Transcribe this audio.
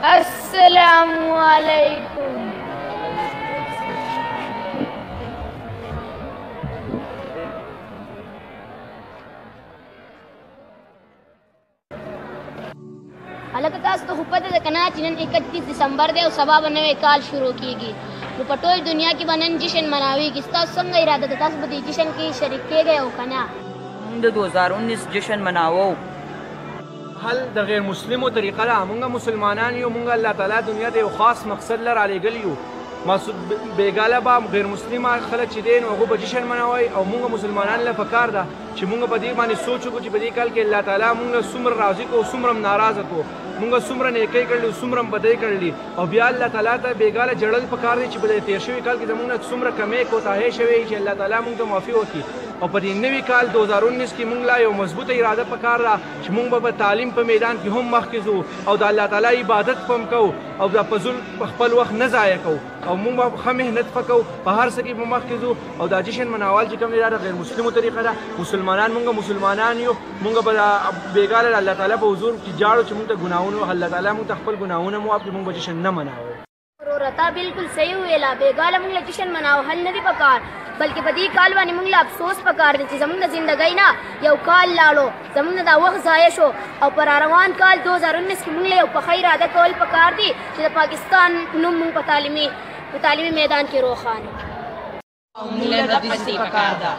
अस्सलामु अलैकुम। हालांकि तास तो हुपत है कना चिनन 31 दिसंबर दे और सबा बनवे काल शुरू कीगी वो पटोल दुनिया की बनन जश्न मनावी किस्ता संग इरादा तास बदी जश्न की शरीक के गए हो कना 2019 जश्न मनावो हल द गैर मुस्लिमों तरीका ला मुंगा मुसलमानान यो मुंगा अल्लाह ताला दुनिया दे खास मकसद लर आले गलियो बेगाला बा गैर मुस्लिमा खलक چې دین او په جشن مناوي او موږ مسلمانان له فکر ده چې موږ په دې باندې سوچو چې په دې کال کې الله تعالی موږ سمر راضي کو سمر ناراض کو موږ سمر نه کوي کړل سمر بدای کړل او بیا الله تعالی ته بیګاله جړل فکر دي چې په تیر شوی کال کې زموږ سمر کمې کوتاه شوی چې الله تعالی موږ ته معافي وکړي او په دې نوي کال 2019 کې موږ لا یو مضبوطه اراده پکار را چې موږ به تعلیم په میدان کې هم مخکې ځو او د الله تعالی عبادت پم کو او د فضل خپل وخت نه ضایع کو او موږ به خه مهنت پکو په هر څه کې په مخکې ځو او دا جشن مناوال چې کوم دی دا غیر مسلمو طریقه ده مسلمانان موږ مسلمانان یو موږ به بیګاله الله تعالی په حضور کې جاړو چې موږ ته ګناهونه الله تعالی موږ ته خپل ګناهونه معاف کړي موږ به جشن نه مناو رتا بالکل صحیح ویلا بیګاله موږ جشن مناو حل نه دی پکار بلکې په دې کال باندې موږ له افسوس پکار دي چې زموږ زندګۍ نه یو کال لاړو زموږ دا وخت ضایع شو او پر روان کال 2019 کې موږ له یو په خیر عادت کول پکار دي چې د پاکستان نوم موږ په تعلیمي میدان کې روښانه او موږ له دې پکار ده